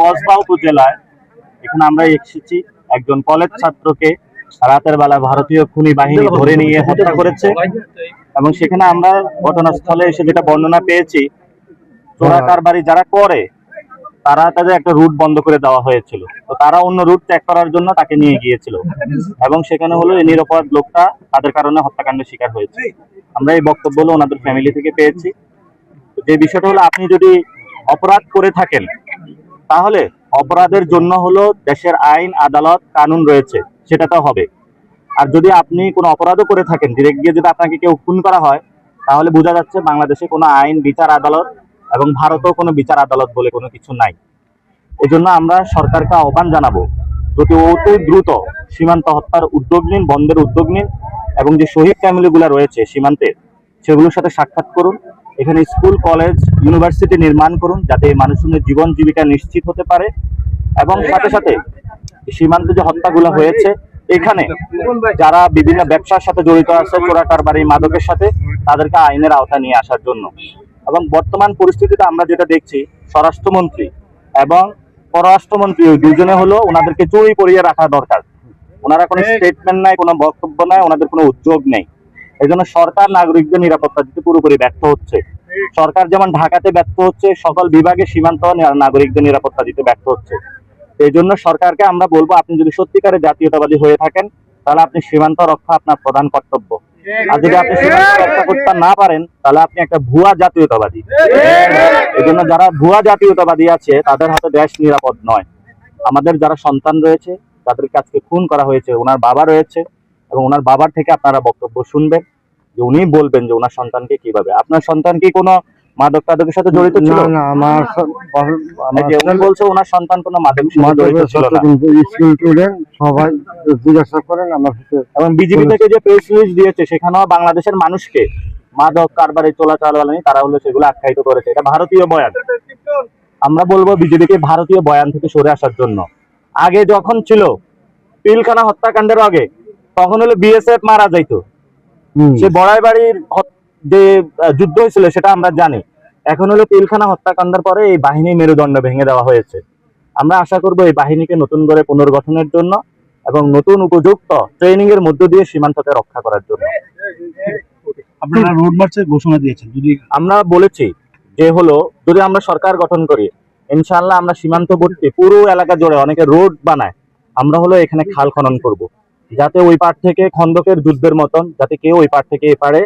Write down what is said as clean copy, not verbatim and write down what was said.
কসবা উপজেলায় এখানে আমরা এসেছি একজন কলেজ ছাত্রকে রাতের বেলা ভারতীয় খুনি বাহিনী ধরে নিয়ে হত্যা করেছে। এবং সেখানে আমরা ঘটনাস্থলে এসে যেটা বর্ণনা পেয়েছি, চোরা কারবারি যারা করে তারা তাদের একটা রুট বন্ধ করে দেওয়া হয়েছিল, তো তারা অন্য রুট ত্যাগ করার জন্য তাকে নিয়ে গিয়েছিল এবং সেখানে হলো এই নিরাপদ লোকটা তাদের কারণে হত্যাকাণ্ডের শিকার হয়েছে। আমরা এই বক্তব্য হলো ওনাদের ফ্যামিলি থেকে পেয়েছি। যে বিষয়টা হলো, আপনি যদি অপরাধ করে থাকেন তাহলে অপরাধের জন্য হলো দেশের আইন আদালত কানুন রয়েছে, সেটা তো হবে। আর যদি আপনি কোনো অপরাধও করে থাকেন, ডিরেক্ট গিয়ে যদি আপনাকে কেউ খুন করা হয়, তাহলে বোঝা যাচ্ছে বাংলাদেশে কোনো আইন বিচার আদালত এবং ভারতেও কোনো বিচার আদালত বলে কোনো কিছু নাই। এই জন্য আমরা সরকারকে আহ্বান জানাবো, যদি অতি দ্রুত সীমান্ত হত্যার উদ্যোগ নিন, বন্ধের উদ্যোগ নিন এবং যে শহীদ ফ্যামিলিগুলো রয়েছে সীমান্তে সেগুলোর সাথে সাক্ষাৎ করুন। এখানে স্কুল কলেজ ইউনিভার্সিটি নির্মাণ করুন যাতে মানুষের জীবন জীবিকা নিশ্চিত হতে পারে। এবং সাথে সাথে সীমান্তে যে হত্যাগুলো হয়েছে এখানে যারা বিভিন্ন ব্যবসার সাথে জড়িত আছে, চোরা কারবারি মাদকের সাথে, তাদেরকে আইনের আওতায় নিয়ে আসার জন্য। এবং বর্তমান পরিস্থিতিতে আমরা যেটা দেখছি, স্বরাষ্ট্রমন্ত্রী এবং পররাষ্ট্রমন্ত্রী ওই দুজনে হলো ওনাদেরকে চুরি করিয়ে রাখা দরকার। ওনারা কোনো স্টেটমেন্ট নাই, কোনো বক্তব্য নাই, ওনাদের কোনো উদ্যোগ নেই। এই জন্য সরকার নাগরিকদের নিরাপত্তা দিতে পুরোপুরি ব্যর্থ হচ্ছে। সরকার যেমন ঢাকাতে ব্যর্থ হচ্ছে, সকল বিভাগে সীমান্ত নাগরিকদের নিরাপত্তা দিতে ব্যর্থ হচ্ছে। এই জন্য সরকারকে আমরা বলবো, আপনি যদি সত্যিকারের জাতীয়তাবাদী হয়ে থাকেন তাহলে আপনি সীমান্ত রক্ষা আপনার প্রধান কর্তব্য। আর যদি আপনি সীমান্ত রক্ষা করতে না পারেন তাহলে আপনি একটা ভুয়া জাতীয়তাবাদী। এই জন্য যারা ভুয়া জাতীয়তাবাদী আছে তাদের হাতে দেশ নিরাপদ নয়। আমাদের যারা সন্তান রয়েছে তাদেরকে আজকে খুন করা হয়েছে, ওনার বাবা রয়েছে এবং ওনার বাবার থেকে আপনারা বক্তব্য শুনবেন, যে উনি বলবেন যে ওনার সন্তানকে কিভাবে। আপনার সন্তান কি কোনো মাদক টাদকের সাথে জড়িত ছিল? না, আমার উনি বলছে ওনার সন্তান কোনো মাদক সাথে জড়িত ছিল না। স্কুল স্টুডেন্ট সবাই জিজ্ঞাসা করেন আমার সাথে। এবং বিজেপি থেকে যে প্রেস রিলিজ দিয়েছে সেখানেও বাংলাদেশের মানুষকে মাদক কারবারে চোরাচালানি তারা হলো সেগুলো আখ্যায়িত করেছে। এটা ভারতীয় বয়ান। আমরা বলবো বিজেপিকে ভারতীয় বয়ান থেকে সরে আসার জন্য। আগে যখন ছিল পিলখানা হত্যাকাণ্ডের আগে, তখন হলো বিএসএফ মারা যাইতো, সে বড়াই বাড়ির যে যুদ্ধ হয়েছিল সেটা আমরা জানি। এখন হলো পিলখানা হত্যাকাণ্ডের পরে এই বাহিনী মেরুদণ্ড ভেঙে দেওয়া হয়েছে। আমরা আশা করব এই বাহিনীকে নতুন করে পুনর্গঠনের জন্য এবং নতুন উপযুক্ত ট্রেনিং এর মধ্য দিয়ে সীমান্তকে রক্ষা করার জন্য। আপনারা রোড মার্চের ঘোষণা দিয়েছেন, যদি আমরা বলেছি যে হলো যদি আমরা সরকার গঠন করি, ইনশাআল্লাহ আমরা সীমান্তবর্তী পুরো এলাকা জুড়ে অনেকে রোড বানায়, আমরা হলো এখানে খাল খনন করব, যাতে ওই পার থেকে খন্দকের যুদ্ধের মতন যাতে কেউ ওই পার থেকে এপারে